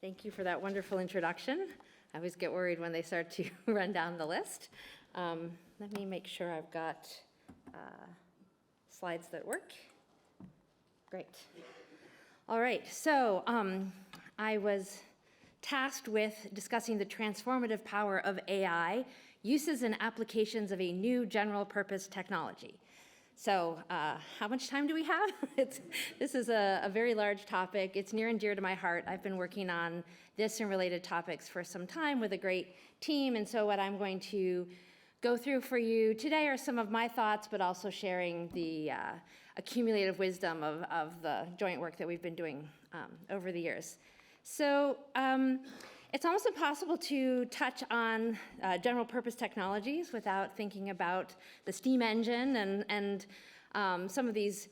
Thank you for that wonderful introduction. I always get worried when they start to run down the list. Let me make sure I've got slides that work. Great. All right, so I was tasked with discussing the transformative power of AI, uses and applications of a new general purpose technology. So how much time do we have? This is a very large topic. It's near and dear to my heart. I've been working on this and related topics for some time with a great team, and so what I'm going to go through for you today are some of my thoughts, but also sharing the accumulative wisdom of the joint work that we've been doing over the years. So it's almost impossible to touch on general purpose technologies without thinking about the steam engine and some of these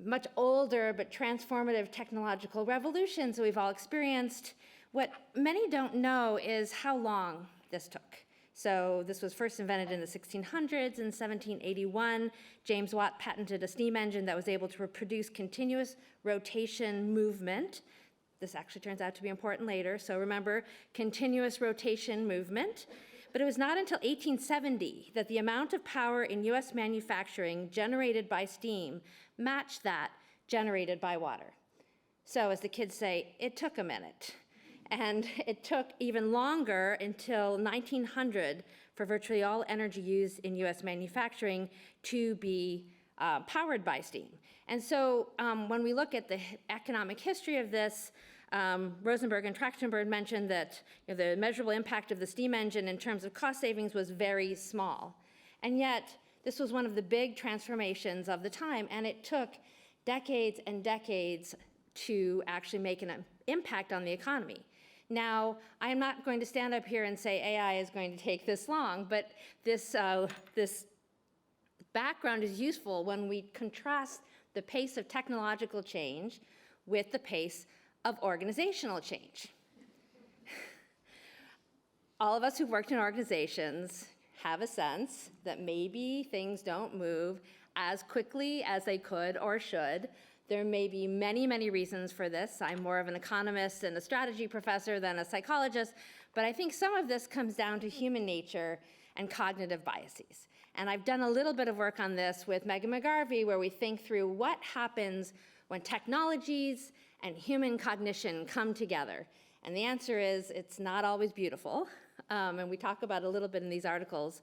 much older but transformative technological revolutions that we've all experienced. What many don't know is how long this took. So this was first invented in the 1600s. In 1781, James Watt patented a steam engine that was able to reproduce continuous rotation movement. This actually turns out to be important later, so remember, continuous rotation movement. But it was not until 1870 that the amount of power in US manufacturing generated by steam matched that generated by water. So as the kids say, it took a minute. And it took even longer until 1900 for virtually all energy used in US manufacturing to be powered by steam. And so when we look at the economic history of this, Rosenberg and Trachtenberg mentioned that the measurable impact of the steam engine in terms of cost savings was very small. And yet, this was one of the big transformations of the time, and it took decades and decades to actually make an impact on the economy. Now, I am not going to stand up here and say AI is going to take this long, but this background is useful when we contrast the pace of technological change with the pace of organizational change. All of us who've worked in organizations have a sense that maybe things don't move as quickly as they could or should. There may be many, many reasons for this. I'm more of an economist and a strategy professor than a psychologist, but I think some of this comes down to human nature and cognitive biases. And I've done a little bit of work on this with Megan McGarvey, where we think through what happens when technologies and human cognition come together. And the answer is it's not always beautiful, and we talk about it a little bit in these articles.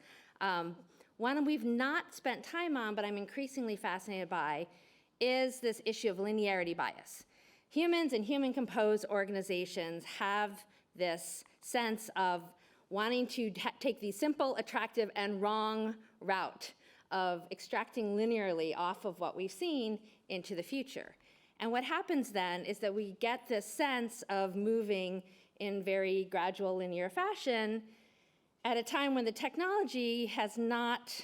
One we've not spent time on, but I'm increasingly fascinated by, is this issue of linearity bias. Humans and human-composed organizations have this sense of wanting to take the simple, attractive, and wrong route of extracting linearly off of what we've seen into the future. And what happens then is that we get this sense of moving in very gradual linear fashion at a time when the technology has not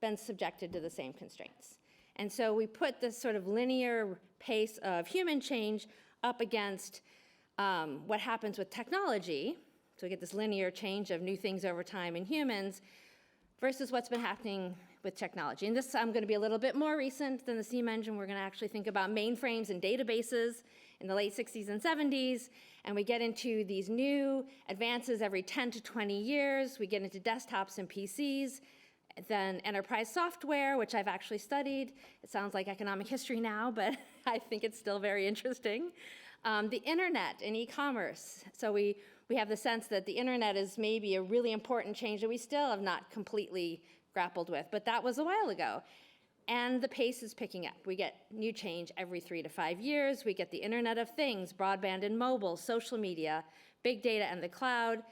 been subjected to the same constraints. And so we put this sort of linear pace of human change up against what happens with technology. So we get this linear change of new things over time in humans versus what's been happening with technology. And this I'm going to be a little bit more recent than the steam engine. We're going to actually think about mainframes and databases in the late 60s and 70s. And we get into these new advances every 10 to 20 years. We get into desktops and PCs. Then enterprise software, which I've actually studied. It sounds like economic history now, but I think it's still very interesting. The internet and e-commerce. So we have the sense that the internet is maybe a really important change that we still have not completely grappled with, but that was a while ago. And the pace is picking up. We get new change every 3 to 5 years. We get the Internet of Things, broadband and mobile, social media, big data and the cloud,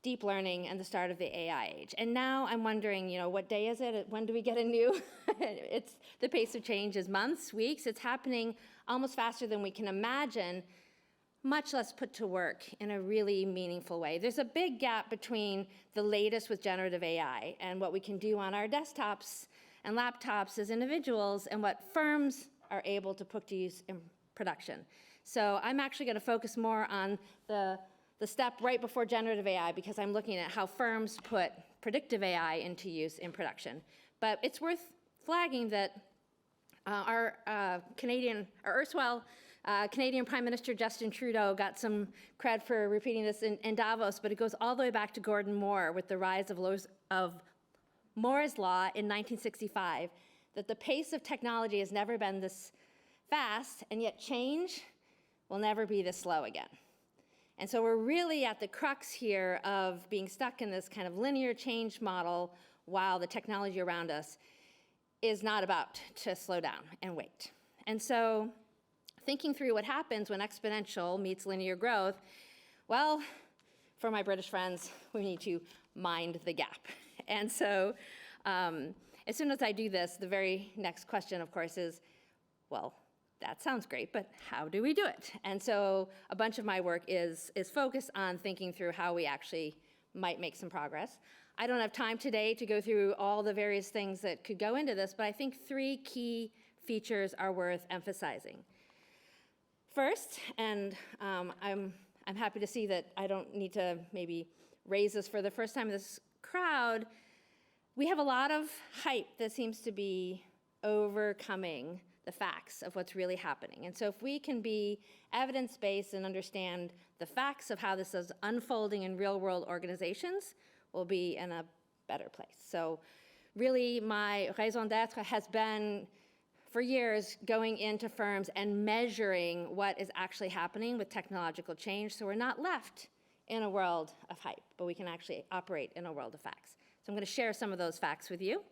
deep learning, and the start of the AI age. And now I'm wondering, what day is it? When do we get a new? The pace of change is months, weeks. It's happening almost faster than we can imagine, much less put to work in a really meaningful way. There's a big gap between the latest with generative AI and what we can do on our desktops and laptops as individuals and what firms are able to put to use in production. So I'm actually going to focus more on the step right before generative AI because I'm looking at how firms put predictive AI into use in production. But it's worth flagging that our erstwhile Canadian Prime Minister Justin Trudeau got some cred for repeating this in Davos, but it goes all the way back to Gordon Moore with the rise of Moore's Law in 1965, that the pace of technology has never been this fast, and yet change will never be this slow again. And so we're really at the crux here of being stuck in this kind of linear change model while the technology around us is not about to slow down and wait. And so thinking through what happens when exponential meets linear growth, well, for my British friends, we need to mind the gap. And so as soon as I do this, the very next question, of course, is, well, that sounds great, but how do we do it? And so a bunch of my work is focused on thinking through how we actually might make some progress. I don't have time today to go through all the various things that could go into this, but I think 3 key features are worth emphasizing. First, and I'm happy to see that I don't need to maybe raise this for the first time in this crowd, we have a lot of hype that seems to be overcoming the facts of what's really happening. And so if we can be evidence-based and understand the facts of how this is unfolding in real-world organizations, we'll be in a better place. So really my raison d'etre has been, for years, going into firms and measuring what is actually happening with technological change, so we're not left in a world of hype, but we can actually operate in a world of facts. So I'm going to share some of those facts with you.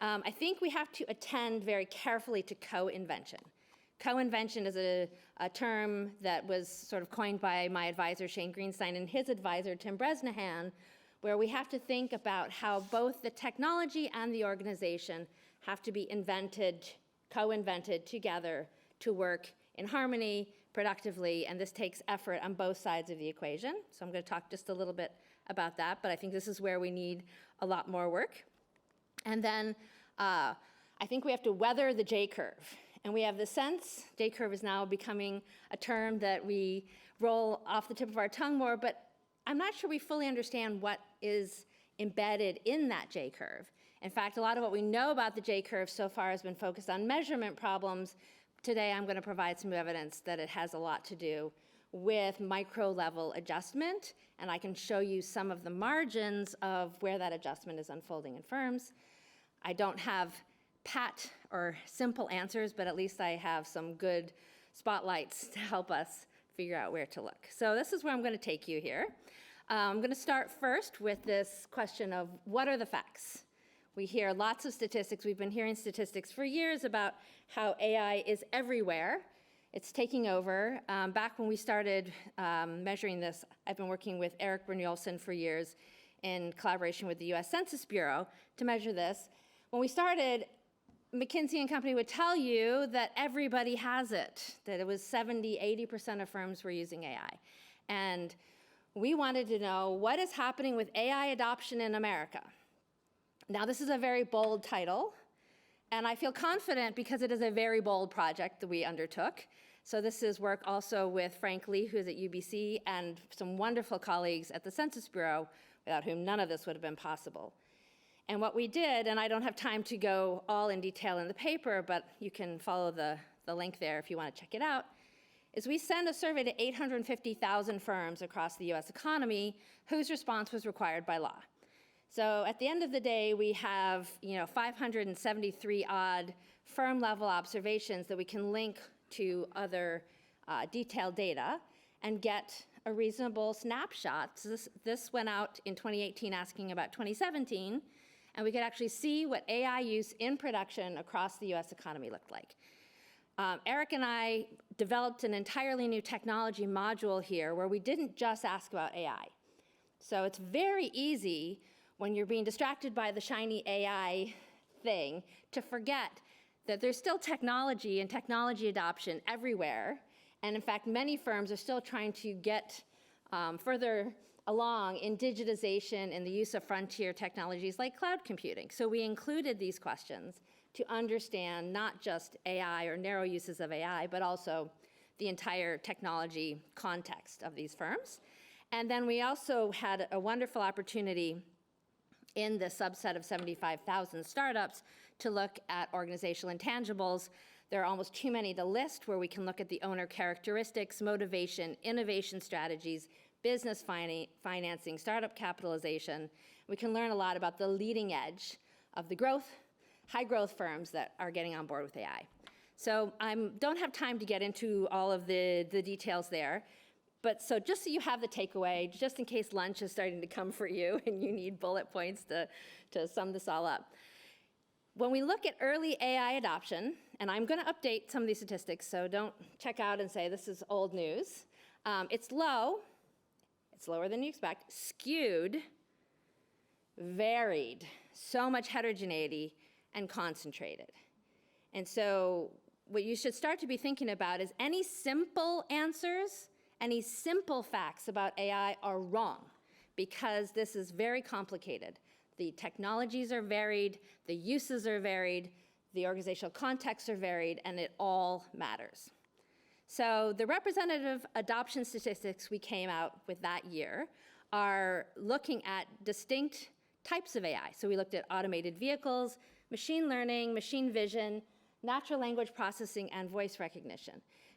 I think we have to attend very carefully to co-invention. Co-invention is a term that was sort of coined by my advisor, Shane Greenstein, and his advisor, Tim Bresnahan, where we have to think about how both the technology and the organization have to be invented, co-invented together to work in harmony, productively, and this takes effort on both sides of the equation. So I'm going to talk just a little bit about that, but I think this is where we need a lot more work. And then I think we have to weather the J-curve. And we have the sense, J-curve is now becoming a term that we roll off the tip of our tongue more, but I'm not sure we fully understand what is embedded in that J-curve. In fact, a lot of what we know about the J-curve so far has been focused on measurement problems. Today, I'm going to provide some evidence that it has a lot to do with micro-level adjustment, and I can show you some of the margins of where that adjustment is unfolding in firms. I don't have pat or simple answers, but at least I have some good spotlights to help us figure out where to look. So this is where I'm going to take you here. I'm going to start first with this question of what are the facts? We hear lots of statistics. We've been hearing statistics for years about how AI is everywhere. It's taking over. Back when we started measuring this, I've been working with Eric Brynjolfsson for years in collaboration with the US Census Bureau to measure this. When we started, McKinsey and Company would tell you that everybody has it, that it was 70, 80% of firms were using AI. And we wanted to know what is happening with AI adoption in America. Now, this is a very bold title, and I feel confident because it is a very bold project that we undertook. So this is work also with Frank Lee, who's at UBC, and some wonderful colleagues at the Census Bureau, without whom none of this would have been possible. And what we did, and I don't have time to go all in detail in the paper, but you can follow the link there if you want to check it out, is we sent a survey to 850,000 firms across the US economy whose response was required by law. So at the end of the day, we have 573 odd firm-level observations that we can link to other detailed data and get a reasonable snapshot. So this went out in 2018 asking about 2017, and we could actually see what AI use in production across the US economy looked like. Eric and I developed an entirely new technology module here where we didn't just ask about AI. So it's very easy when you're being distracted by the shiny AI thing to forget that there's still technology and technology adoption everywhere. And in fact, many firms are still trying to get further along in digitization and the use of frontier technologies like cloud computing. So we included these questions to understand not just AI or narrow uses of AI, but also the entire technology context of these firms. And then we also had a wonderful opportunity in the subset of 75,000 startups to look at organizational intangibles. There are almost too many to list, where we can look at the owner characteristics, motivation, innovation strategies, business financing, startup capitalization. We can learn a lot about the leading edge of the growth, high growth firms that are getting on board with AI. So I don't have time to get into all of the details there. But so just so you have the takeaway, just in case lunch is starting to come for you and you need bullet points to sum this all up. When we look at early AI adoption, and I'm going to update some of these statistics, so don't check out and say this is old news. It's low. It's lower than you expect. Skewed, varied, so much heterogeneity, and concentrated. And so what you should start to be thinking about is any simple answers, any simple facts about AI are wrong, because this is very complicated. The technologies are varied, the uses are varied, the organizational contexts are varied, and it all matters. So the representative adoption statistics we came out with that year are looking at distinct types of AI. So we looked at automated vehicles, machine learning, machine vision, natural language processing, and voice recognition.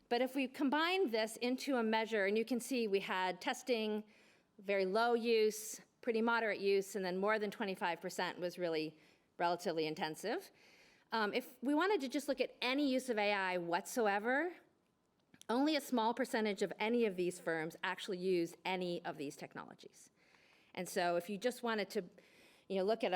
But if we combine this into a measure, and you can see we had testing, very low use, pretty moderate use, and then more than 25% was really relatively intensive. If we wanted to just look at any use of AI whatsoever, only a small percentage of any of these firms actually used any of these technologies. And so if you just wanted to look at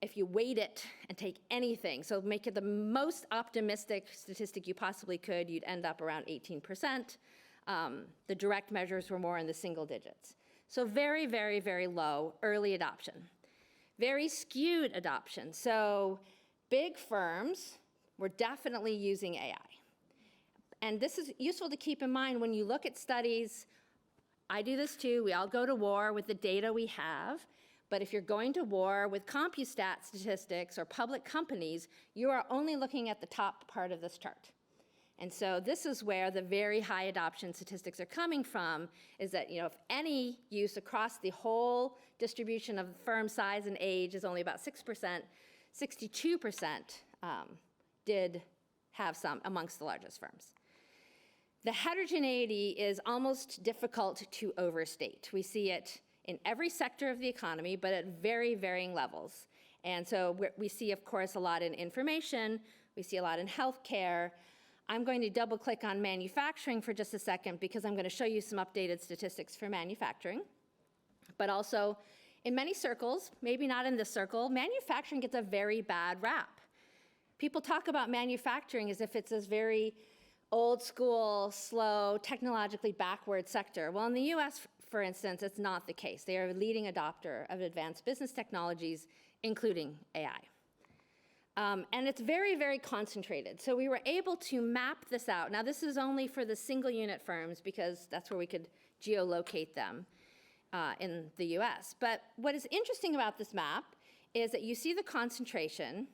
if you weight it and take anything, so make it the most optimistic statistic you possibly could, you'd end up around 18%. The direct measures were more in the single digits. So very, very, very low early adoption. Very skewed adoption. So big firms were definitely using AI. And this is useful to keep in mind when you look at studies. I do this too. We all go to war with the data we have. But if you're going to war with CompuStat statistics or public companies, you are only looking at the top part of this chart. And so this is where the very high adoption statistics are coming from, is that if any use across the whole distribution of firm size and age is only about 6%, 62% did have some amongst the largest firms. The heterogeneity is almost difficult to overstate. We see it in every sector of the economy, but at very varying levels. And so we see, of course, a lot in information. We see a lot in healthcare. I'm going to double click on manufacturing for just a second, because I'm going to show you some updated statistics for manufacturing. But also, in many circles, maybe not in this circle, manufacturing gets a very bad rap. People talk about manufacturing as if it's this very old school, slow, technologically backward sector. Well, in the US, for instance, it's not the case. They are a leading adopter of advanced business technologies, including AI. And it's very, very concentrated. So we were able to map this out. Now, this is only for the single unit firms, because that's where we could geolocate them in the US. But what is interesting about this map is that you see the concentration.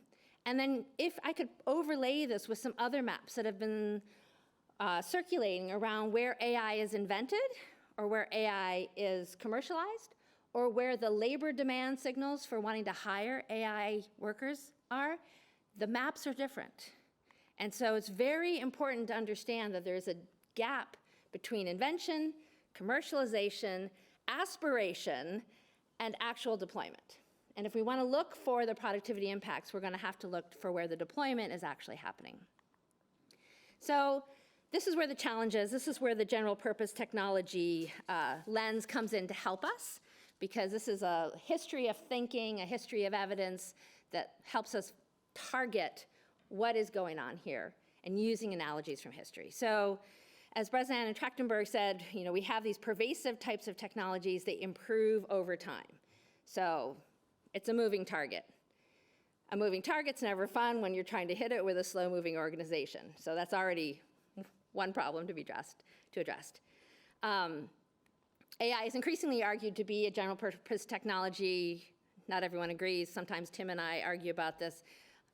And then if I could overlay this with some other maps that have been circulating around where AI is invented, or where AI is commercialized, or where the labor demand signals for wanting to hire AI workers are, the maps are different. And so it's very important to understand that there's a gap between invention, commercialization, aspiration, and actual deployment. And if we want to look for the productivity impacts, we're going to have to look for where the deployment is actually happening. So this is where the challenge is. This is where the general purpose technology lens comes in to help us, because this is a history of thinking, a history of evidence that helps us target what is going on here and using analogies from history. So as Bresnan and Trachtenberg said, we have these pervasive types of technologies that improve over time. So it's a moving target. A moving target's never fun when you're trying to hit it with a slow-moving organization. So that's already one problem to be addressed. AI is increasingly argued to be a general purpose technology. Not everyone agrees. Sometimes Tim and I argue about this,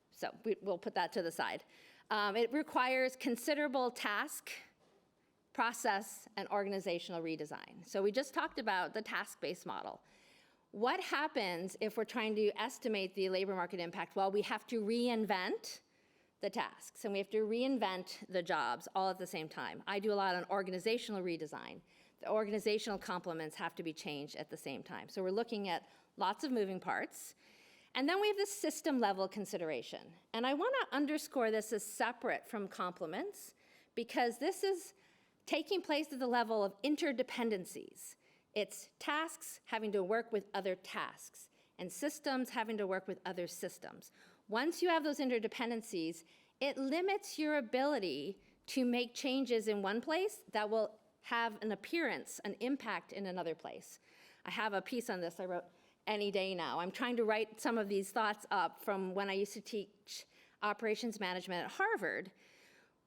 so we'll put that to the side. It requires considerable task, process, and organizational redesign. So we just talked about the task-based model. What happens if we're trying to estimate the labor market impact? Well, we have to reinvent the tasks, and we have to reinvent the jobs all at the same time. I do a lot on organizational redesign. The organizational complements have to be changed at the same time. So we're looking at lots of moving parts. And then we have this system level consideration. And I want to underscore this as separate from complements, because this is taking place at the level of interdependencies. It's tasks having to work with other tasks, and systems having to work with other systems. Once you have those interdependencies, it limits your ability to make changes in one place that will have an appearance, an impact in another place. I have a piece on this I wrote any day now. I'm trying to write some of these thoughts up from when I used to teach operations management at Harvard.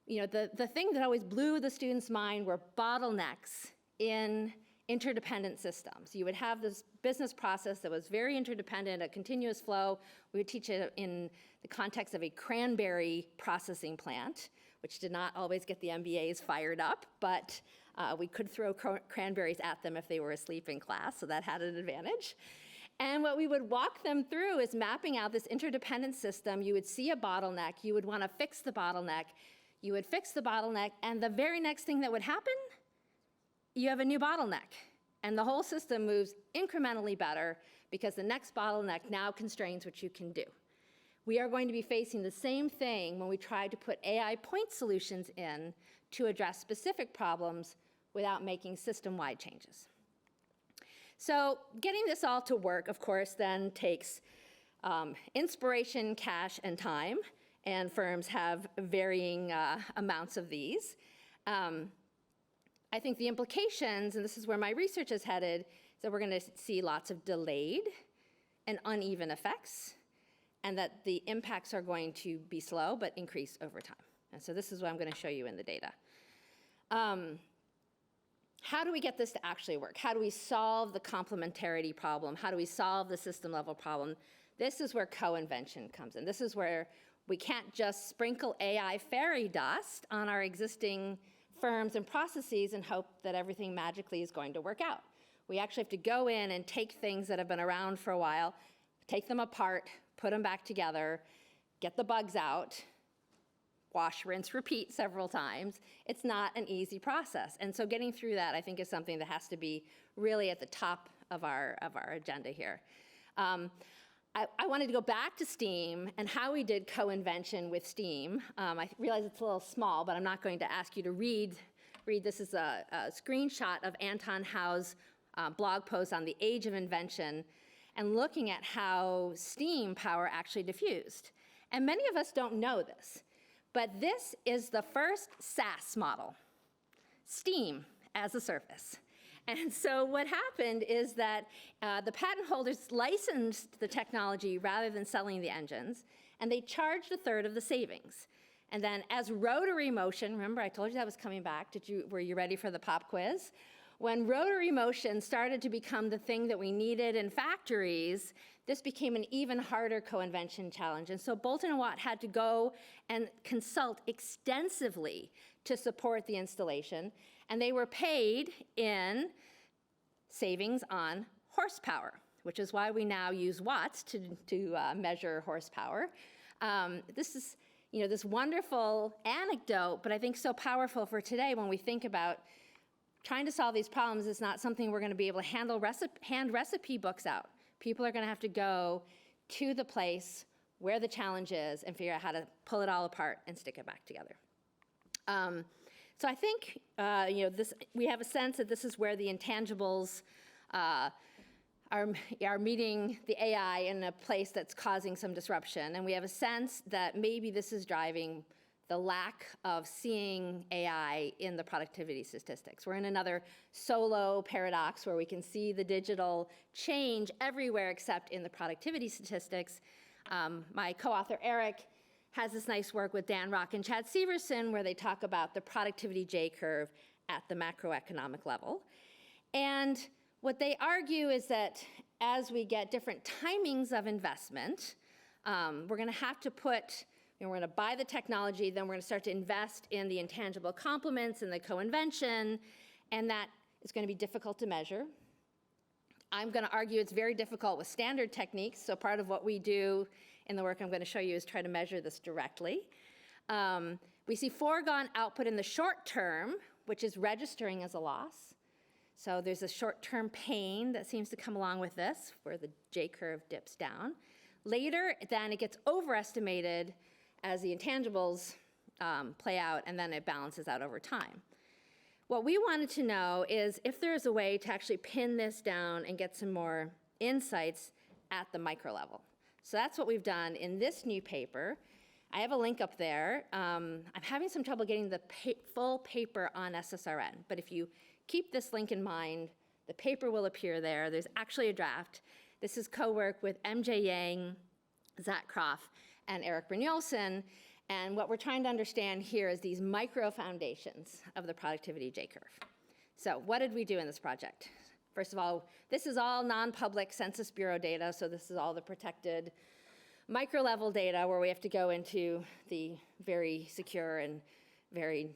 You know, the thing that always blew the students' mind were bottlenecks in interdependent systems. You would have this business process that was very interdependent, a continuous flow. We would teach it in the context of a cranberry processing plant, which did not always get the MBAs fired up, but we could throw cranberries at them if they were asleep in class, so that had an advantage. And what we would walk them through is mapping out this interdependent system. You would see a bottleneck, you would want to fix the bottleneck, you would fix the bottleneck, and the very next thing that would happen, you have a new bottleneck. And the whole system moves incrementally better because the next bottleneck now constrains what you can do. We are going to be facing the same thing when we try to put AI point solutions in to address specific problems without making system-wide changes. So getting this all to work, of course, then takes inspiration, cash, and time, and firms have varying amounts of these. I think the implications, and this is where my research is headed, is that we're going to see lots of delayed and uneven effects, and that the impacts are going to be slow but increase over time. And so this is what I'm going to show you in the data. How do we get this to actually work? How do we solve the complementarity problem? How do we solve the system level problem? This is where co-invention comes in. This is where we can't just sprinkle AI fairy dust on our existing firms and processes and hope that everything magically is going to work out. We actually have to go in and take things that have been around for a while, take them apart, put them back together, get the bugs out, wash, rinse, repeat several times. It's not an easy process. And so getting through that, I think, is something that has to be really at the top of our agenda here. I wanted to go back to STEAM and how we did co-invention with STEAM. I realize it's a little small, but I'm not going to ask you to read. This is a screenshot of Anton Howe's blog post on the age of invention and looking at how STEAM power actually diffused. And many of us don't know this, but this is the first SaaS model, STEAM as a service. And so what happened is that the patent holders licensed the technology rather than selling the engines, and they charged a third of the savings. And then as rotary motion, remember I told you that was coming back, were you ready for the pop quiz? When rotary motion started to become the thing that we needed in factories, this became an even harder co-invention challenge. And so Bolton and Watt had to go and consult extensively to support the installation, and they were paid in savings on horsepower, which is why we now use watts to measure horsepower. This is, this wonderful anecdote, but I think so powerful for today when we think about trying to solve these problems. Is not something we're going to be able to hand recipe books out. People are going to have to go to the place where the challenge is and figure out how to pull it all apart and stick it back together. So I think we have a sense that this is where the intangibles are meeting the AI in a place that's causing some disruption, and we have a sense that maybe this is driving the lack of seeing AI in the productivity statistics. We're in another solo paradox where we can see the digital change everywhere except in the productivity statistics. My co-author Eric has this nice work with Dan Rock and Chad Severson where they talk about the productivity J-curve at the macroeconomic level. And what they argue is that as we get different timings of investment, we're going to have to we're going to buy the technology, then we're going to start to invest in the intangible complements and the co-invention, and that is going to be difficult to measure. I'm going to argue it's very difficult with standard techniques, so part of what we do in the work I'm going to show you is try to measure this directly. We see foregone output in the short term, which is registering as a loss. So there's a short-term pain that seems to come along with this, where the J-curve dips down. Later, then it gets overestimated as the intangibles play out, and then it balances out over time. What we wanted to know is if there's a way to actually pin this down and get some more insights at the micro level. So that's what we've done in this new paper. I have a link up there. I'm having some trouble getting the full paper on SSRN, but if you keep this link in mind, the paper will appear there. There's actually a draft. This is co-work with MJ Yang, Zach Croft, and Eric Brynjolfsson. And what we're trying to understand here is these micro foundations of the productivity J-curve. So what did we do in this project? First of all, this is all non-public Census Bureau data, so this is all the protected micro-level data where we have to go into the very secure and very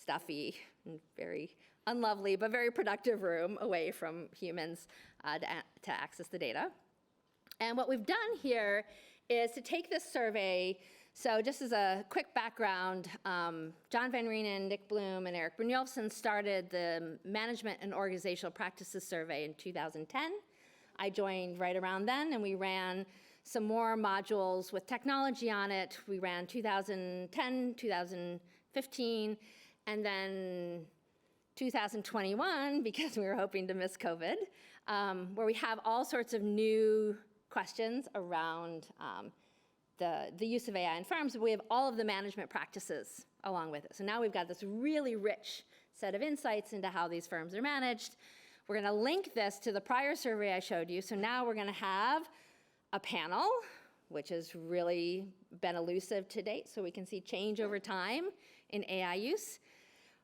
stuffy and very unlovely but very productive room away from humans to access the data. And what we've done here is to take this survey. So just as a quick background, John Van Reenen, Nick Bloom, and Eric Brynjolfsson started the Management and Organizational Practices Survey in 2010. I joined right around then, and we ran some more modules with technology on it. We ran 2010, 2015, and then 2021, because we were hoping to miss COVID, where we have all sorts of new questions around the use of AI in firms, but we have all of the management practices along with it. So now we've got this really rich set of insights into how these firms are managed. We're gonna link this to the prior survey I showed you. So now we're gonna have a panel, which has really been elusive to date, so we can see change over time in AI use.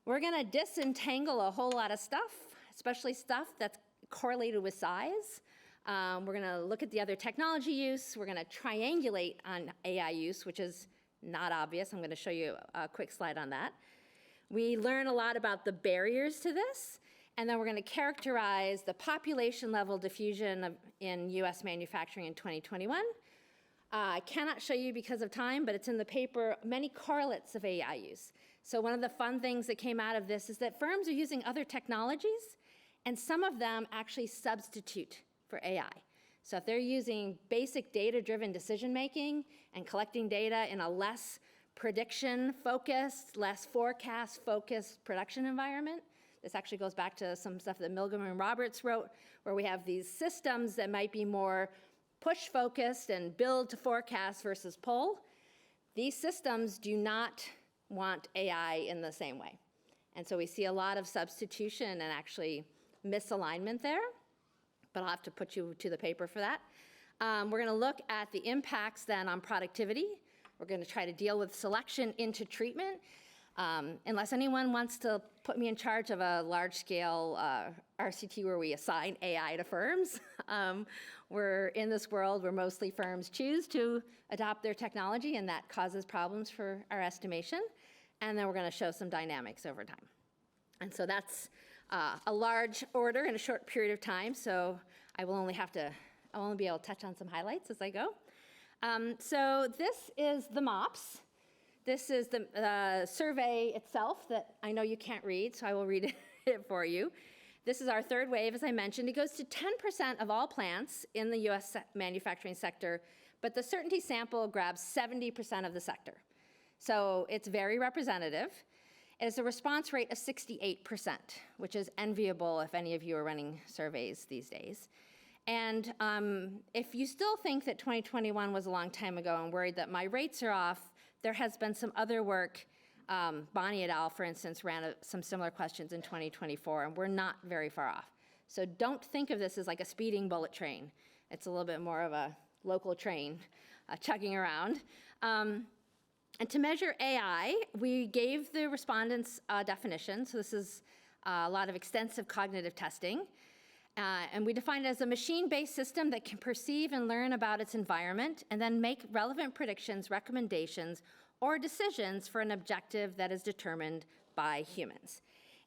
We're gonna disentangle a whole lot of stuff, especially stuff that's correlated with size. We're gonna look at the other technology use. We're gonna triangulate on AI use, which is not obvious. I'm gonna show you a quick slide on that. We learn a lot about the barriers to this, and then we're gonna characterize the population level diffusion in US manufacturing in 2021. I cannot show you because of time, but it's in the paper, many correlates of AI use. So one of the fun things that came out of this is that firms are using other technologies, and some of them actually substitute for AI. So if they're using basic data-driven decision-making and collecting data in a less prediction-focused, less forecast-focused production environment, this actually goes back to some stuff that Milgram and Roberts wrote, where we have these systems that might be more push-focused and build to forecast versus pull. These systems do not want AI in the same way. And so we see a lot of substitution and actually misalignment there, but I'll have to put you to the paper for that. We're gonna look at the impacts then on productivity. We're gonna try to deal with selection into treatment. Unless anyone wants to put me in charge of a large-scale RCT where we assign AI to firms. We're in this world where mostly firms choose to adopt their technology, and that causes problems for our estimation. And then we're gonna show some dynamics over time. And so that's a large order in a short period of time, so I'll only be able to touch on some highlights as I go. So this is the MOPS. This is the survey itself that I know you can't read, so I will read it for you. This is our third wave, as I mentioned. It goes to 10% of all plants in the US manufacturing sector, but the certainty sample grabs 70% of the sector. So it's very representative. It has a response rate of 68%, which is enviable if any of you are running surveys these days. And if you still think that 2021 was a long time ago and worried that my rates are off, there has been some other work. Bonnie et al., for instance, ran some similar questions in 2024, and we're not very far off. So don't think of this as like a speeding bullet train. It's a little bit more of a local train chugging around. And to measure AI, we gave the respondents a definition. So this is a lot of extensive cognitive testing. And we define it as a machine-based system that can perceive and learn about its environment and then make relevant predictions, recommendations, or decisions for an objective that is determined by humans.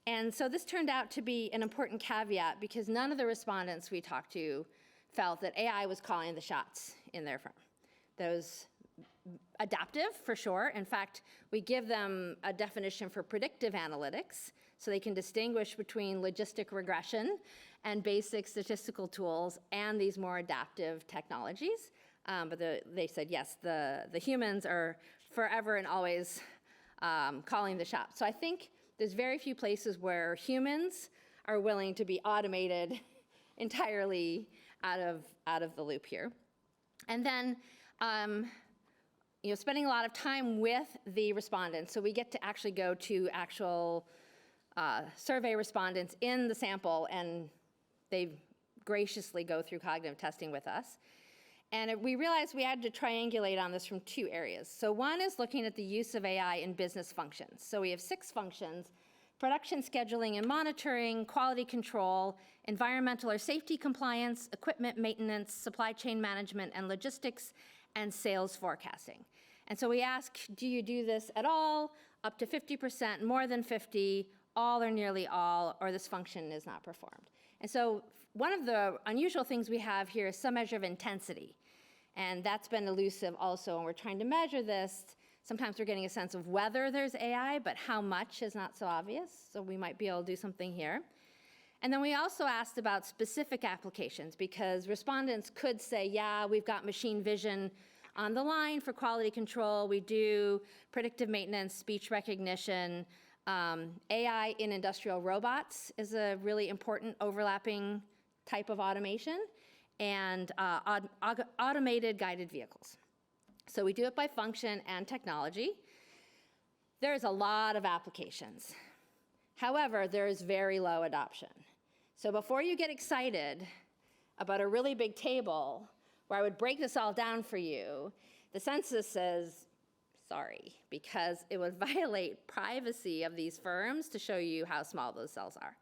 And so this turned out to be an important caveat because none of the respondents we talked to felt that AI was calling the shots in their firm. Those adaptive, for sure. In fact, we give them a definition for predictive analytics, so they can distinguish between logistic regression and basic statistical tools and these more adaptive technologies. But they said, yes, the humans are forever and always calling the shots. So I think there's very few places where humans are willing to be automated entirely out of the loop here. And then, spending a lot of time with the respondents. So we get to actually go to actual survey respondents in the sample, and they graciously go through cognitive testing with us. And we realized we had to triangulate on this from two areas. So one is looking at the use of AI in business functions. So we have 6 functions: production scheduling and monitoring, quality control, environmental or safety compliance, equipment maintenance, supply chain management and logistics, and sales forecasting. And so we ask, do you do this at all, up to 50%, more than 50, all or nearly all, or this function is not performed? And so one of the unusual things we have here is some measure of intensity. And that's been elusive also, and we're trying to measure this. Sometimes we're getting a sense of whether there's AI, but how much is not so obvious, so we might be able to do something here. And then we also asked about specific applications, because respondents could say, yeah, we've got machine vision on the line for quality control, we do predictive maintenance, speech recognition, AI in industrial robots is a really important overlapping type of automation, and automated guided vehicles. So we do it by function and technology. There's a lot of applications. However, there is very low adoption. So before you get excited about a really big table where I would break this all down for you, the census says, sorry, because it would violate privacy of these firms to show you how small those cells are.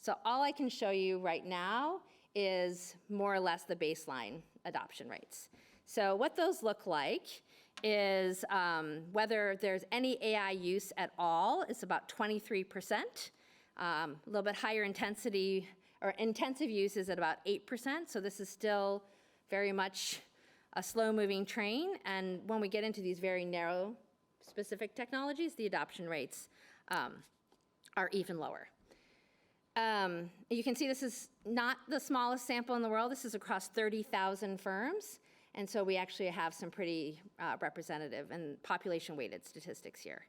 So all I can show you right now is more or less the baseline adoption rates. So what those look like is whether there's any AI use at all, it's about 23%. A little bit higher intensity, or intensive use is at about 8%, so this is still very much a slow-moving train, and when we get into these very narrow specific technologies, the adoption rates are even lower. You can see this is not the smallest sample in the world. This is across 30,000 firms, and so we actually have some pretty representative and population-weighted statistics here.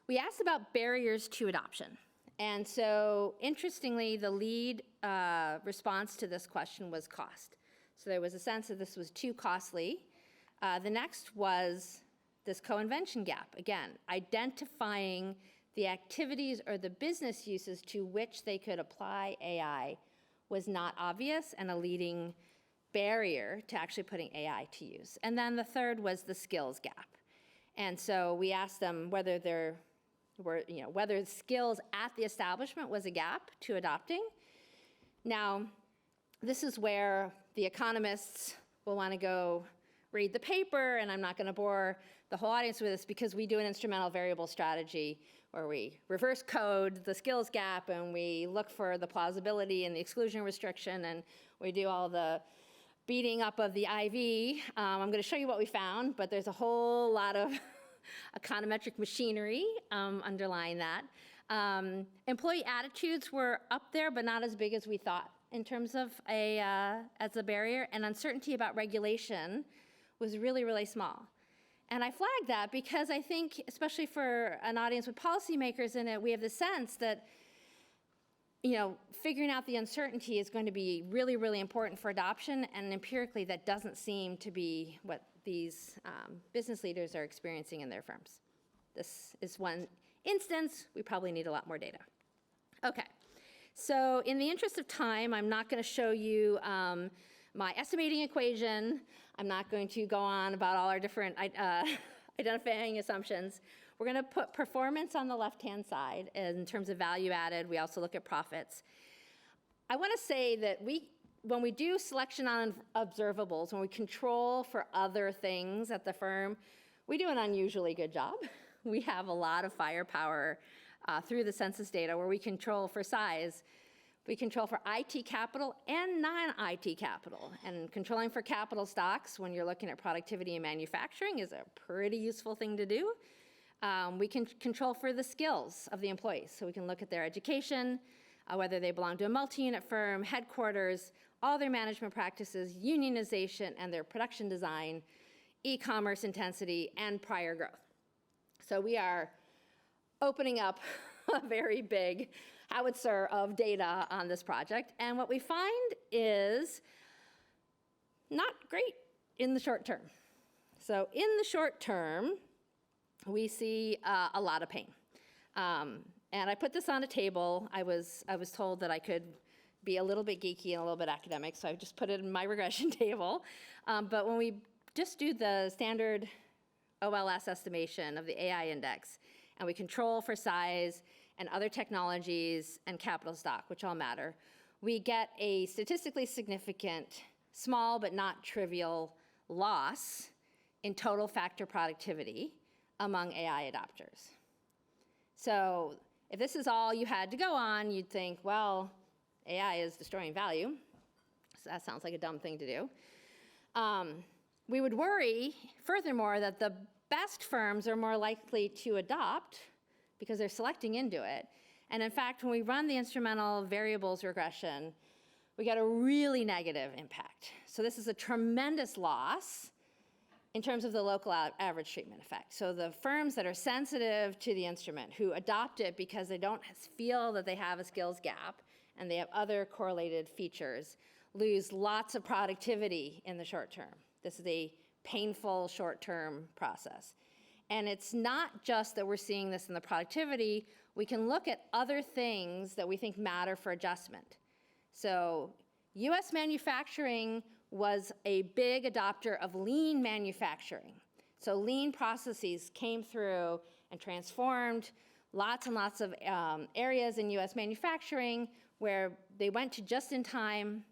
We asked about barriers to adoption. And so, interestingly, the lead response to this question was cost. So there was a sense that this was too costly. The next was this co-invention gap. Again, identifying the activities or the business uses to which they could apply AI was not obvious and a leading barrier to actually putting AI to use. And then the third was the skills gap. And so we asked them whether there were, whether skills at the establishment was a gap to adopting. Now, this is where the economists will want to go read the paper, and I'm not going to bore the whole audience with this because we do an instrumental variable strategy where we reverse code the skills gap and we look for the plausibility and the exclusion restriction, and we do all the beating up of the IV. I'm going to show you what we found, but there's a whole lot of econometric machinery underlying that. Employee attitudes were up there, but not as big as we thought in terms of as a barrier, and uncertainty about regulation was really, really small. And I flagged that because I think, especially for an audience with policymakers in it, we have the sense that figuring out the uncertainty is going to be really, really important for adoption, and empirically that doesn't seem to be what these business leaders are experiencing in their firms. This is one instance. We probably need a lot more data. Okay, so in the interest of time, I'm not going to show you my estimating equation. I'm not going to go on about all our different identifying assumptions. We're going to put performance on the left-hand side in terms of value added. We also look at profits. I want to say that when we do selection on observables, when we control for other things at the firm, we do an unusually good job. We have a lot of firepower through the census data where we control for size. We control for IT capital and non-IT capital. And controlling for capital stocks when you're looking at productivity and manufacturing is a pretty useful thing to do. We can control for the skills of the employees. So we can look at their education, whether they belong to a multi-unit firm, headquarters, all their management practices, unionization, and their production design, e-commerce intensity, and prior growth. So we are opening up a very big howitzer of data on this project. And what we find is not great in the short term. So in the short term, we see a lot of pain. And I put this on a table. I was told that I could be a little bit geeky and a little bit academic, so I just put it in my regression table. But when we just do the standard OLS estimation of the AI index, and we control for size and other technologies and capital stock, which all matter, we get a statistically significant, small but not trivial loss in total factor productivity among AI adopters. So if this is all you had to go on, you'd think, well, AI is destroying value. So that sounds like a dumb thing to do. We would worry, furthermore, that the best firms are more likely to adopt because they're selecting into it. And in fact, when we run the instrumental variables regression, we get a really negative impact. So this is a tremendous loss in terms of the local average treatment effect. So the firms that are sensitive to the instrument, who adopt it because they don't feel that they have a skills gap and they have other correlated features, lose lots of productivity in the short term. This is a painful short-term process. And it's not just that we're seeing this in the productivity. We can look at other things that we think matter for adjustment. So US manufacturing was a big adopter of lean manufacturing. So lean processes came through and transformed lots and lots of areas in US manufacturing where they went to just-in-time,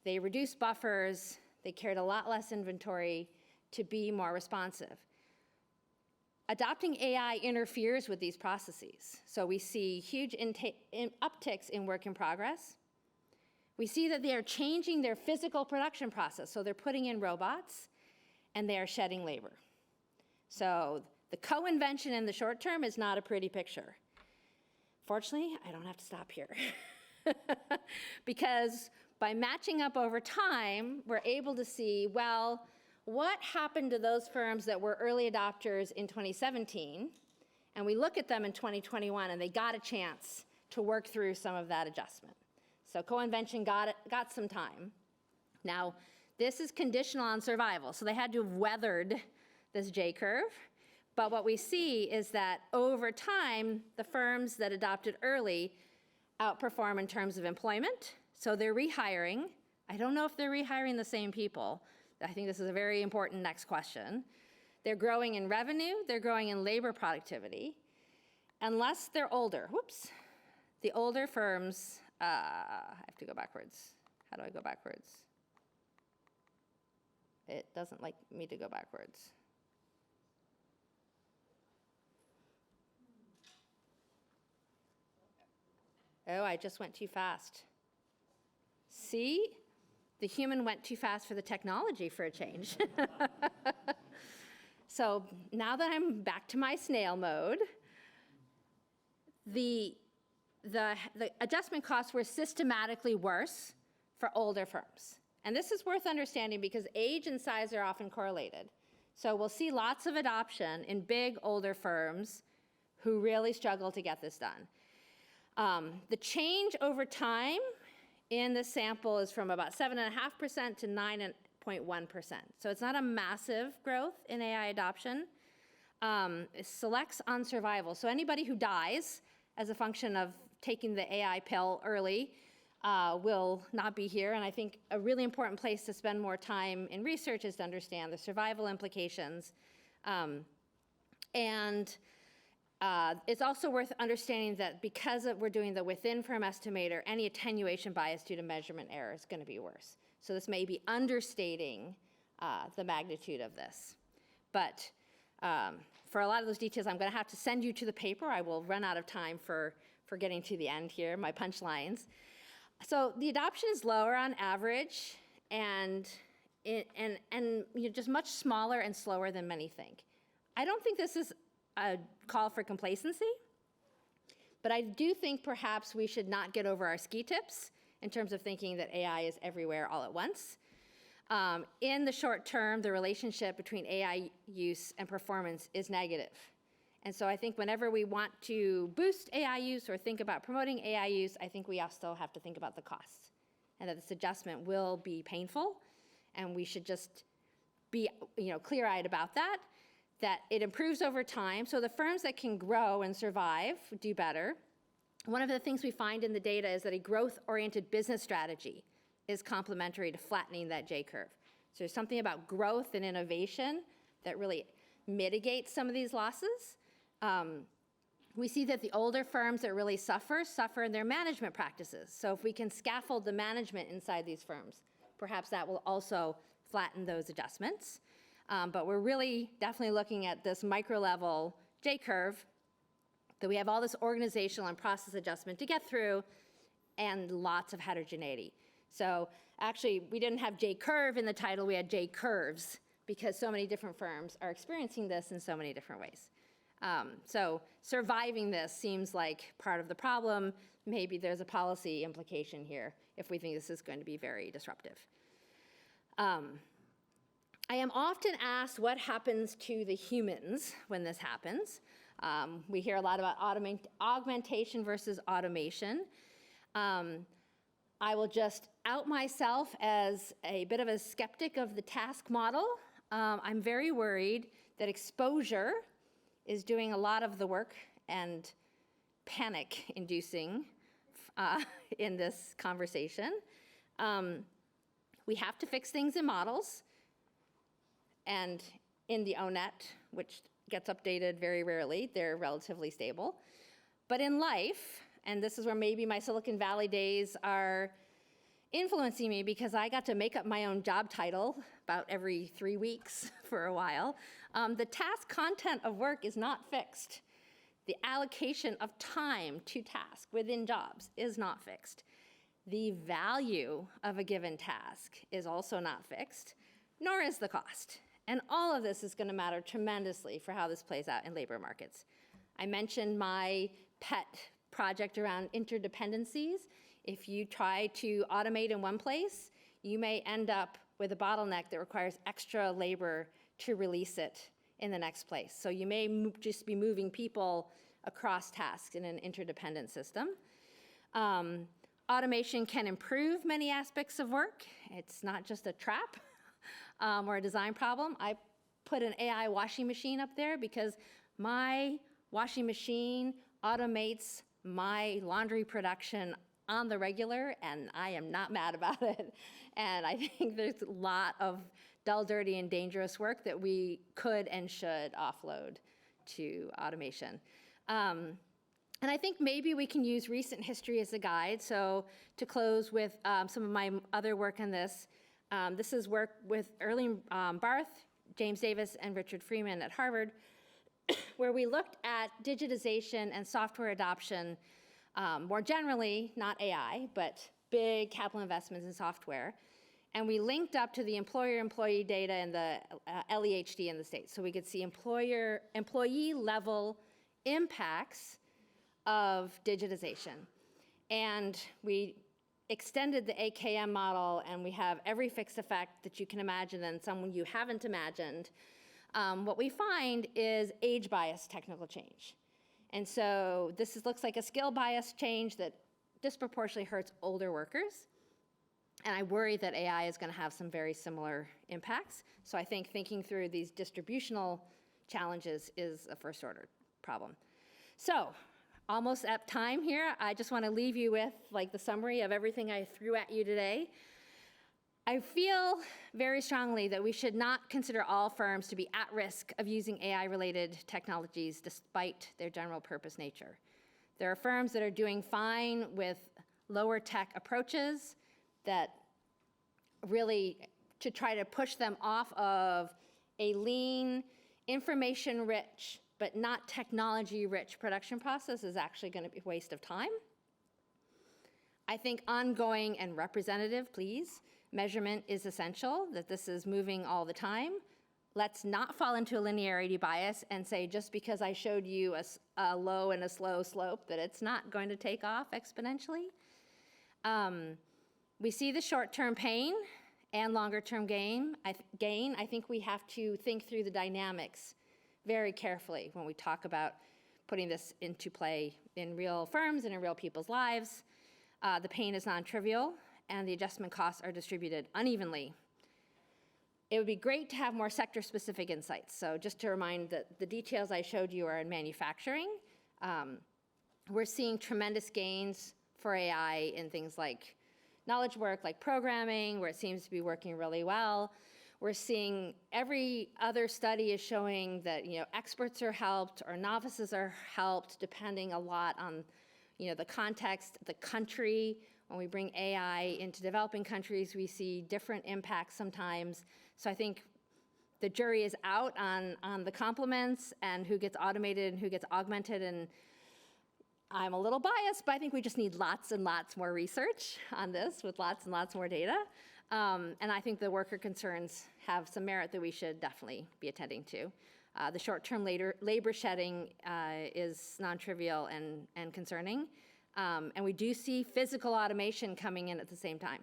they reduced buffers, they carried a lot less inventory to be more responsive. Adopting AI interferes with these processes. So we see huge upticks in work in progress. We see that they are changing their physical production process. So they're putting in robots and they are shedding labor. So the co-invention in the short term is not a pretty picture. Fortunately, I don't have to stop here. Because by matching up over time, we're able to see, well, what happened to those firms that were early adopters in 2017? And we look at them in 2021, and they got a chance to work through some of that adjustment. So co-invention got some time. Now, this is conditional on survival. So they had to have weathered this J-curve. But what we see is that over time, the firms that adopted early outperform in terms of employment. So they're rehiring. I don't know if they're rehiring the same people. I think this is a very important next question. They're growing in revenue. They're growing in labor productivity. Unless they're older. Whoops. The older firms, I have to go backwards. How do I go backwards? It doesn't like me to go backwards. Oh, I just went too fast. See? The human went too fast for the technology for a change. So now that I'm back to my snail mode, the adjustment costs were systematically worse for older firms. And this is worth understanding because age and size are often correlated. So we'll see lots of adoption in big older firms who really struggle to get this done. The change over time in this sample is from about 7.5% to 9.1%. So it's not a massive growth in AI adoption. It selects on survival. So anybody who dies as a function of taking the AI pill early will not be here. And I think a really important place to spend more time in research is to understand the survival implications. It's also worth understanding that because we're doing the within firm estimator, any attenuation bias due to measurement error is going to be worse. So this may be understating the magnitude of this. But for a lot of those details, I'm going to have to send you to the paper. I will run out of time for getting to the end here, my punchlines. So the adoption is lower on average, and just much smaller and slower than many think. I don't think this is a call for complacency, but I do think perhaps we should not get over our ski tips in terms of thinking that AI is everywhere all at once. In the short term, the relationship between AI use and performance is negative. And so I think whenever we want to boost AI use or think about promoting AI use, I think we also have to think about the costs, and that this adjustment will be painful, and we should just be clear-eyed about that it improves over time. So the firms that can grow and survive do better. One of the things we find in the data is that a growth-oriented business strategy is complementary to flattening that J-curve. So there's something about growth and innovation that really mitigates some of these losses. We see that the older firms that really suffer in their management practices. So if we can scaffold the management inside these firms, perhaps that will also flatten those adjustments. But we're really definitely looking at this micro-level J-curve, that we have all this organizational and process adjustment to get through, and lots of heterogeneity. So actually, we didn't have J-curve in the title, we had J-curves, because so many different firms are experiencing this in so many different ways. So surviving this seems like part of the problem. Maybe there's a policy implication here if we think this is going to be very disruptive. I am often asked what happens to the humans when this happens. We hear a lot about augmentation versus automation. I will just out myself as a bit of a skeptic of the task model. I'm very worried that exposure is doing a lot of the work and panic-inducing in this conversation. We have to fix things in models and in the ONET, which gets updated very rarely, they're relatively stable. But in life, and this is where maybe my Silicon Valley days are influencing me, because I got to make up my own job title about every 3 weeks for a while. The task content of work is not fixed. The allocation of time to task within jobs is not fixed. The value of a given task is also not fixed, nor is the cost. And all of this is going to matter tremendously for how this plays out in labor markets. I mentioned my pet project around interdependencies. If you try to automate in one place, you may end up with a bottleneck that requires extra labor to release it in the next place. So you may just be moving people across tasks in an interdependent system. Automation can improve many aspects of work. It's not just a trap or a design problem. I put an AI washing machine up there because my washing machine automates my laundry production on the regular, and I am not mad about it. And I think there's a lot of dull, dirty, and dangerous work that we could and should offload to automation. And I think maybe we can use recent history as a guide. So to close with some of my other work on this, this is work with Erling Barth, James Davis, and Richard Freeman at Harvard, where we looked at digitization and software adoption more generally, not AI, but big capital investments in software. And we linked up to the employer-employee data and the LEHD in the States. So we could see employee-level impacts of digitization. And we extended the AKM model, and we have every fixed effect that you can imagine and some you haven't imagined. What we find is age bias technical change. And so this looks like a skill bias change that disproportionately hurts older workers. And I worry that AI is going to have some very similar impacts. So I think thinking through these distributional challenges is a first order problem. So almost at time here. I just want to leave you with the summary of everything I threw at you today. I feel very strongly that we should not consider all firms to be at risk of using AI-related technologies despite their general purpose nature. There are firms that are doing fine with lower tech approaches that really to try to push them off of a lean, information-rich, but not technology-rich production process is actually going to be a waste of time. I think ongoing and representative, please, measurement is essential, that this is moving all the time. Let's not fall into a linearity bias and say just because I showed you a low and a slow slope that it's not going to take off exponentially. We see the short-term pain and longer-term gain. I think we have to think through the dynamics very carefully when we talk about putting this into play in real firms and in real people's lives. The pain is non-trivial, and the adjustment costs are distributed unevenly. It would be great to have more sector-specific insights. So just to remind that the details I showed you are in manufacturing. We're seeing tremendous gains for AI in things like knowledge work, like programming, where it seems to be working really well. We're seeing every other study is showing that experts are helped or novices are helped, depending a lot on the context, the country. When we bring AI into developing countries, we see different impacts sometimes. So I think the jury is out on the complements and who gets automated and who gets augmented. And I'm a little biased, but I think we just need lots and lots more research on this with lots and lots more data. And I think the worker concerns have some merit that we should definitely be attending to. The short-term labor shedding is non-trivial and concerning. And we do see physical automation coming in at the same time.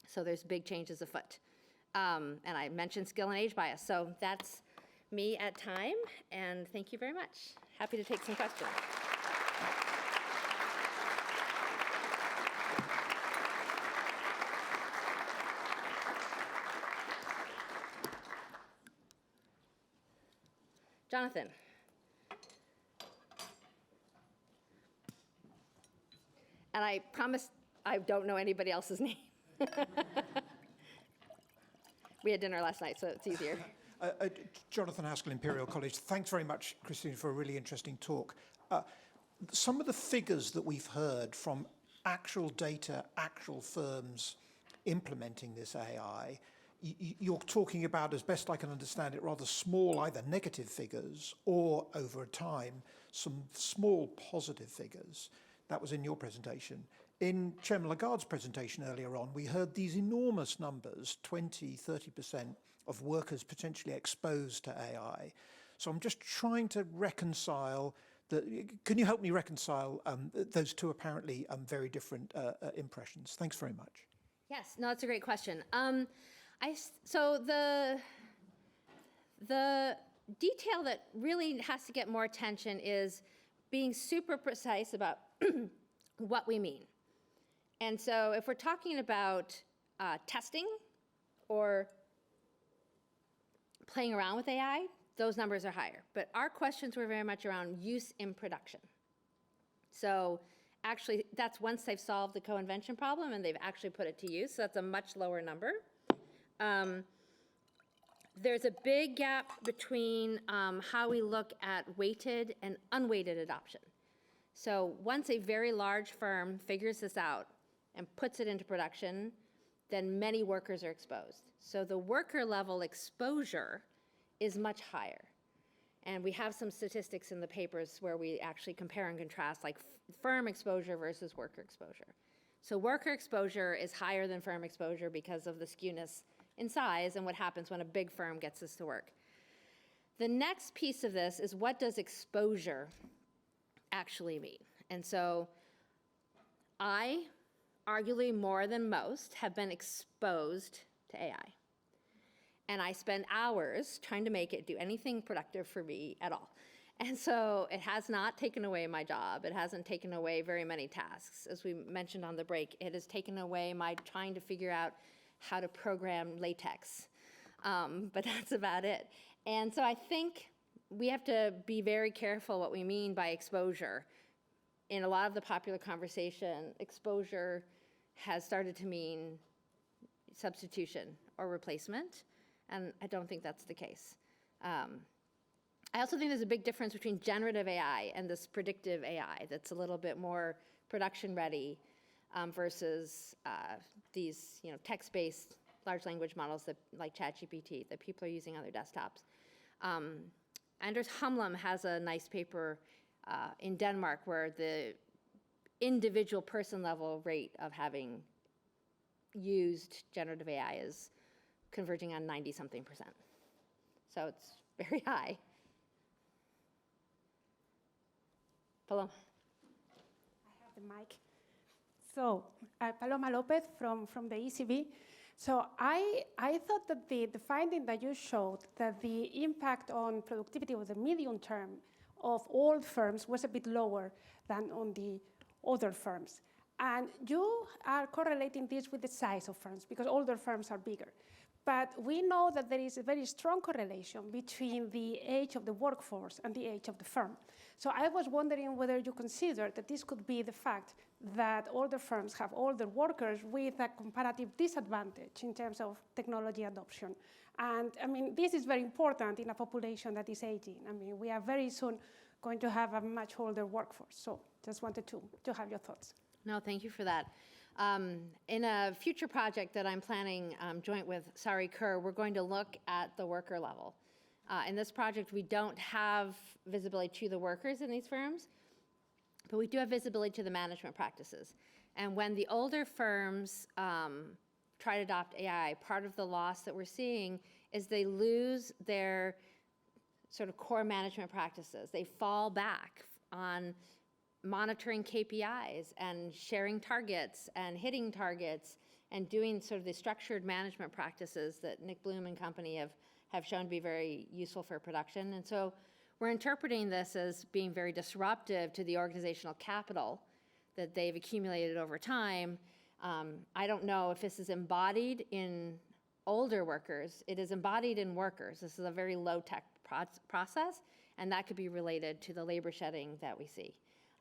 So there's big changes afoot. And I mentioned skill and age bias. So that's me at time. And thank you very much. Happy to take some questions. Jonathan. And I promise I don't know anybody else's name. We had dinner last night, so it's easier. Jonathan Haskell, Imperial College. Thanks very much, Kristina, for a really interesting talk. Some of the figures that we've heard from actual data, actual firms implementing this AI, you're talking about, as best I can understand it, rather small either negative figures or, over time, some small positive figures. That was in your presentation. In Chairman Lagarde's presentation earlier on, we heard these enormous numbers, 20, 30% of workers potentially exposed to AI. So I'm just trying to reconcile, can you help me reconcile those two apparently very different impressions? Thanks very much. Yes, no, it's a great question. So the detail that really has to get more attention is being super precise about what we mean. And so if we're talking about testing or playing around with AI, those numbers are higher. But our questions were very much around use in production. So actually, that's once they've solved the co-invention problem and they've actually put it to use. So that's a much lower number. There's a big gap between how we look at weighted and unweighted adoption. So once a very large firm figures this out and puts it into production, then many workers are exposed. So the worker level exposure is much higher. And we have some statistics in the papers where we actually compare and contrast like firm exposure versus worker exposure. So worker exposure is higher than firm exposure because of the skewness in size and what happens when a big firm gets this to work. The next piece of this is, what does exposure actually mean? And so I, arguably more than most, have been exposed to AI. And I spend hours trying to make it do anything productive for me at all. And so it has not taken away my job. It hasn't taken away very many tasks. As we mentioned on the break, it has taken away my trying to figure out how to program LaTeX. But that's about it. And so I think we have to be very careful what we mean by exposure. In a lot of the popular conversation, exposure has started to mean substitution or replacement, and I don't think that's the case. I also think there's a big difference between generative AI and this predictive AI that's a little bit more production ready versus these text-based large language models that, like ChatGPT, that people are using on their desktops. Anders Hamlum has a nice paper in Denmark where the individual person level rate of having used generative AI is converging on 90-something%. So it's very high. Paloma. I have the mic. So, Paloma Lopez from the ECB. So I thought that the finding that you showed, that the impact on productivity of the medium term of old firms was a bit lower than on the other firms. And you are correlating this with the size of firms, because older firms are bigger. But we know that there is a very strong correlation between the age of the workforce and the age of the firm. So I was wondering whether you consider that this could be the fact that older firms have older workers with a comparative disadvantage in terms of technology adoption. And I mean, this is very important in a population that is aging. I mean, we are very soon going to have a much older workforce. So just wanted to have your thoughts. No, thank you for that. In a future project that I'm planning joint with Sari Kerr, we're going to look at the worker level. In this project, we don't have visibility to the workers in these firms, but we do have visibility to the management practices. And when the older firms try to adopt AI, part of the loss that we're seeing is they lose their sort of core management practices. They fall back on monitoring KPIs and sharing targets and hitting targets and doing sort of the structured management practices that Nick Bloom and company have shown to be very useful for production. And so we're interpreting this as being very disruptive to the organizational capital that they've accumulated over time. I don't know if this is embodied in older workers. It is embodied in workers. This is a very low-tech process, and that could be related to the labor shedding that we see.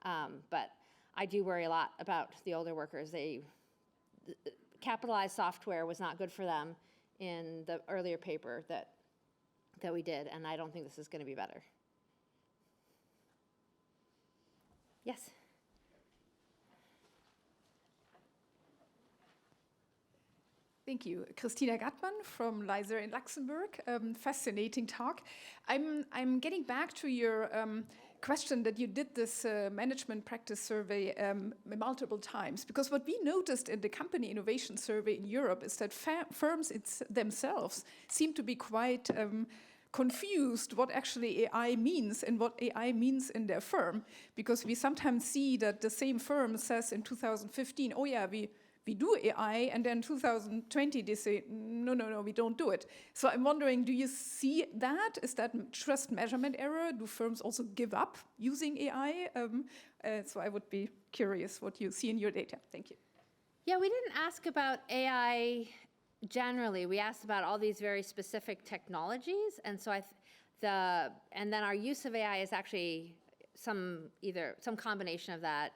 But I do worry a lot about the older workers. Capitalized software was not good for them in the earlier paper that we did, and I don't think this is going to be better. Yes? Thank you. Kristina Gattmann from Leiser in Luxembourg. Fascinating talk. I'm getting back to your question that you did this management practice survey multiple times, because what we noticed in the company innovation survey in Europe is that firms themselves seem to be quite confused what actually AI means and what AI means in their firm, because we sometimes see that the same firm says in 2015, oh yeah, we do AI, and then 2020 they say, no, we don't do it. So I'm wondering, do you see that? Is that just measurement error? Do firms also give up using AI? So I would be curious what you see in your data. Thank you. Yeah, we didn't ask about AI generally. We asked about all these very specific technologies, and so and then our use of AI is actually some combination of that.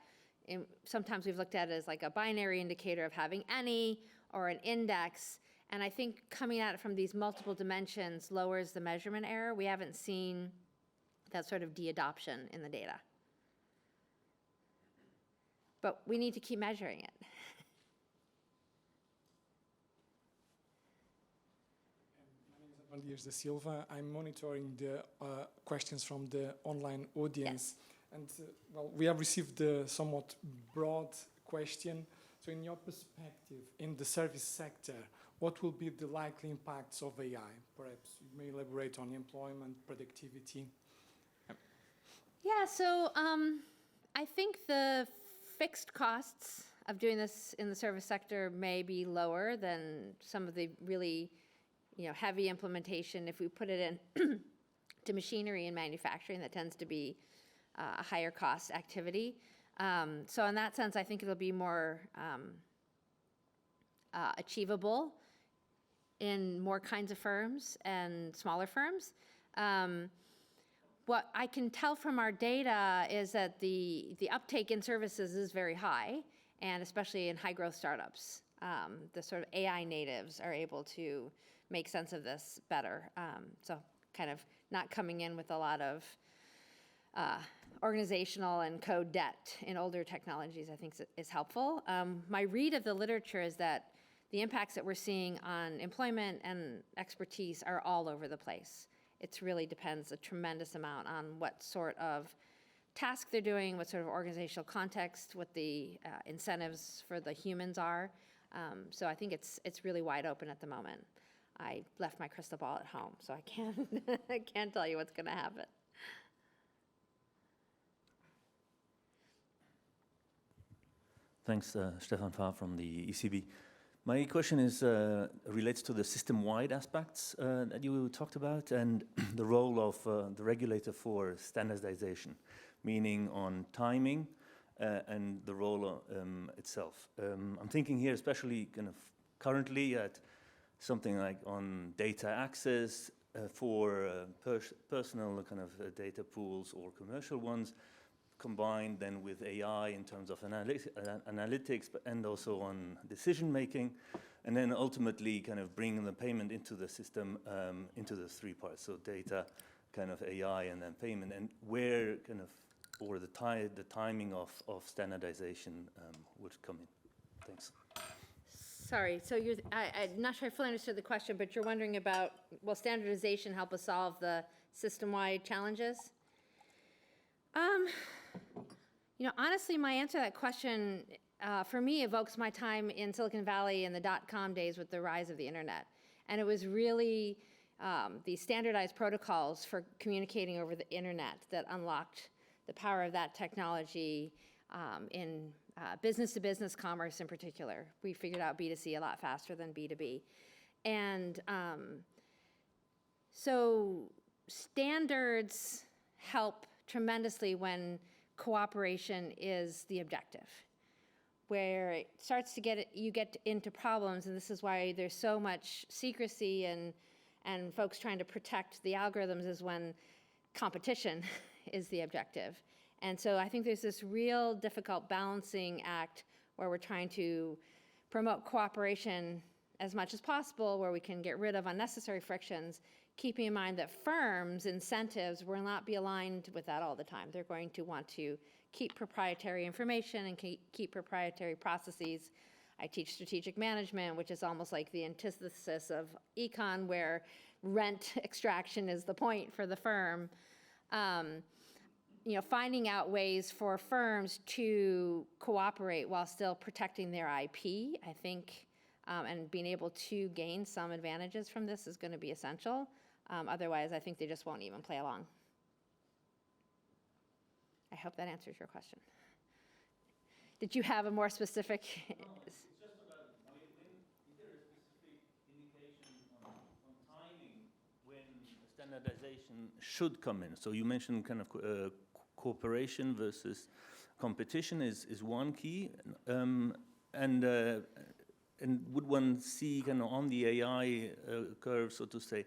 Sometimes we've looked at it as like a binary indicator of having any or an index, and I think coming at it from these multiple dimensions lowers the measurement error. We haven't seen that sort of de-adoption in the data. But we need to keep measuring it. My name is Dias da Silva. I'm monitoring the questions from the online audience. Yes. And well, we have received a somewhat broad question. So in your perspective, in the service sector, what will be the likely impacts of AI? Perhaps you may elaborate on employment, productivity. Yeah, so I think the fixed costs of doing this in the service sector may be lower than some of the really heavy implementation. If we put it in to machinery and manufacturing, that tends to be a higher cost activity. So in that sense, I think it'll be more achievable in more kinds of firms and smaller firms. What I can tell from our data is that the uptake in services is very high, and especially in high growth startups. The sort of AI natives are able to make sense of this better. So kind of not coming in with a lot of organizational and code debt in older technologies, I think is helpful. My read of the literature is that the impacts that we're seeing on employment and expertise are all over the place. It really depends a tremendous amount on what sort of task they're doing, what sort of organizational context, what the incentives for the humans are. So I think it's really wide open at the moment. I left my crystal ball at home, so I can't tell you what's going to happen. Thanks, Stefan Fahr from the ECB. My question is relates to the system-wide aspects that you talked about and the role of the regulator for standardization, meaning on timing and the role itself. I'm thinking here especially kind of currently at something like on data access for personal kind of data pools or commercial ones, combined then with AI in terms of analytics, and also on decision making, and then ultimately kind of bringing the payment into the system, into the three parts, so data, kind of AI, and then payment, and where kind of, or the timing of standardization would come in. Thanks. Sorry, so I'm not sure I fully understood the question, but you're wondering about, will standardization help us solve the system-wide challenges? You know, honestly, my answer to that question, for me, evokes my time in Silicon Valley in the dot-com days with the rise of the internet. And it was really the standardized protocols for communicating over the internet that unlocked the power of that technology in business-to-business commerce in particular. We figured out B2C a lot faster than B2B. And so standards help tremendously when cooperation is the objective. Where it starts to you get into problems, and this is why there's so much secrecy and folks trying to protect the algorithms, is when competition is the objective. And so I think there's this real difficult balancing act where we're trying to promote cooperation as much as possible, where we can get rid of unnecessary frictions, keeping in mind that firms' incentives will not be aligned with that all the time. They're going to want to keep proprietary information and keep proprietary processes. I teach strategic management, which is almost like the antithesis of econ, where rent extraction is the point for the firm. You know, finding out ways for firms to cooperate while still protecting their IP, I think, and being able to gain some advantages from this is going to be essential. Otherwise, I think they just won't even play along. I hope that answers your question. Did you have a more specific? It's just about, is there a specific indication on timing when standardization should come in? So you mentioned kind of cooperation versus competition is one key. And would one see kind of on the AI curve, so to say,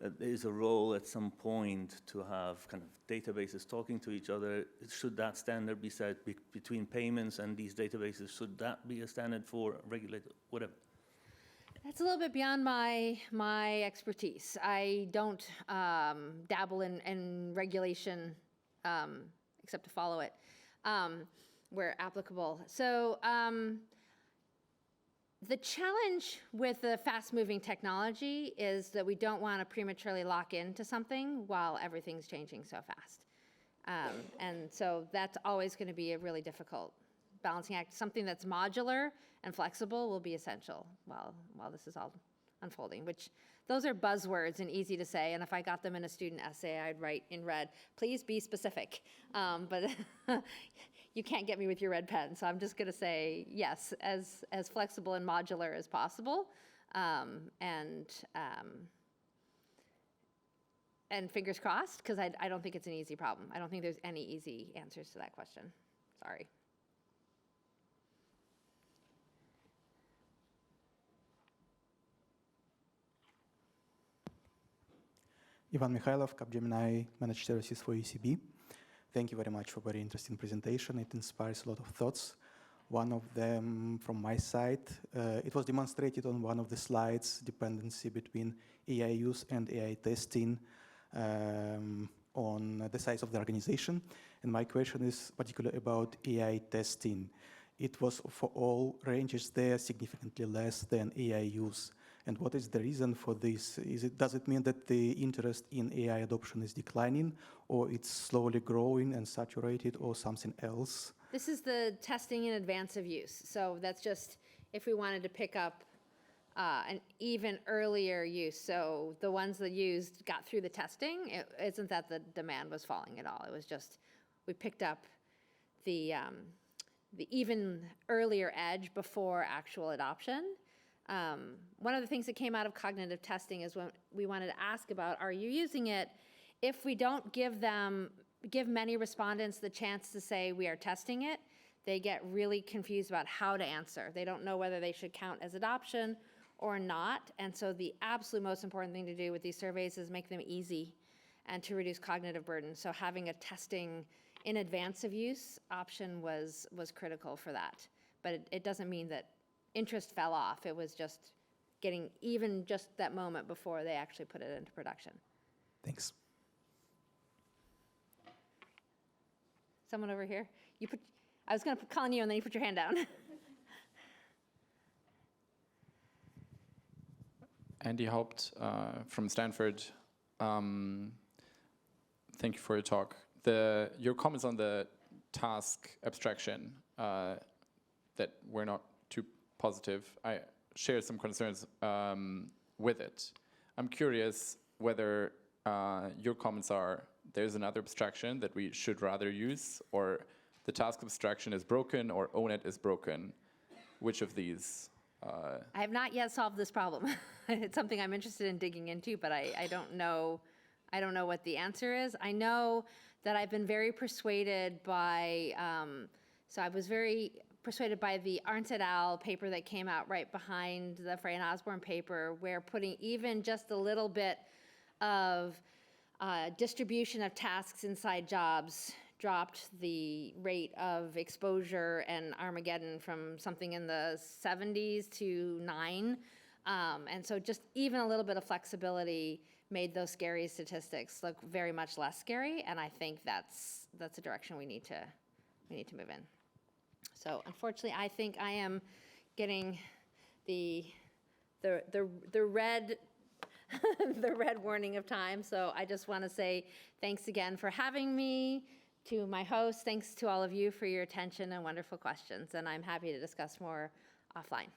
there is a role at some point to have kind of databases talking to each other? Should that standard be set between payments and these databases? Should that be a standard for regulated, whatever? That's a little bit beyond my expertise. I don't dabble in regulation except to follow it where applicable. So the challenge with the fast-moving technology is that we don't want to prematurely lock into something while everything's changing so fast. And so that's always going to be a really difficult balancing act. Something that's modular and flexible will be essential while this is all unfolding, which those are buzzwords and easy to say, and if I got them in a student essay, I'd write in red, please be specific. But you can't get me with your red pen, so I'm just going to say yes, as flexible and modular as possible, and fingers crossed, because I don't think it's an easy problem. I don't think there's any easy answers to that question. Sorry. Ivan Mikhailov, Capgemini Managed Services for ECB. Thank you very much for a very interesting presentation. It inspires a lot of thoughts. One of them from my side, it was demonstrated on one of the slides, dependency between AI use and AI testing on the size of the organization. And my question is particularly about AI testing. It was for all ranges there significantly less than AI use. And what is the reason for this? Does it mean that the interest in AI adoption is declining, or it's slowly growing and saturated, or something else? This is the testing in advance of use. So that's just if we wanted to pick up an even earlier use. So the ones that used got through the testing. It isn't that the demand was falling at all. It was just we picked up the even earlier edge before actual adoption. One of the things that came out of cognitive testing is when we wanted to ask about, are you using it? If we don't give many respondents the chance to say we are testing it, they get really confused about how to answer. They don't know whether they should count as adoption or not. And so the absolute most important thing to do with these surveys is make them easy and to reduce cognitive burden. So having a testing in advance of use option was critical for that. But it doesn't mean that interest fell off. It was just getting even just that moment before they actually put it into production. Thanks. Someone over here? I was going to call on you, and then you put your hand down. Andy Haupt from Stanford. Thank you for your talk. Your comments on the task abstraction that were not too positive, I share some concerns with it. I'm curious whether your comments are there's another abstraction that we should rather use, or the task abstraction is broken, or ONET is broken. Which of these? I have not yet solved this problem. It's something I'm interested in digging into, but I don't know. I don't know what the answer is. I know that I've been very persuaded by. So I was very persuaded by the Arndt et al. Paper that came out right behind the Frey and Osborne paper, where putting even just a little bit of distribution of tasks inside jobs dropped the rate of exposure and Armageddon from something in the 70s to 9. And so just even a little bit of flexibility made those scary statistics look very much less scary. And I think that's a direction we need to move in. So unfortunately, I think I am getting the red the red warning of time. So I just want to say thanks again for having me, to my host. Thanks to all of you for your attention and wonderful questions. And I'm happy to discuss more offline.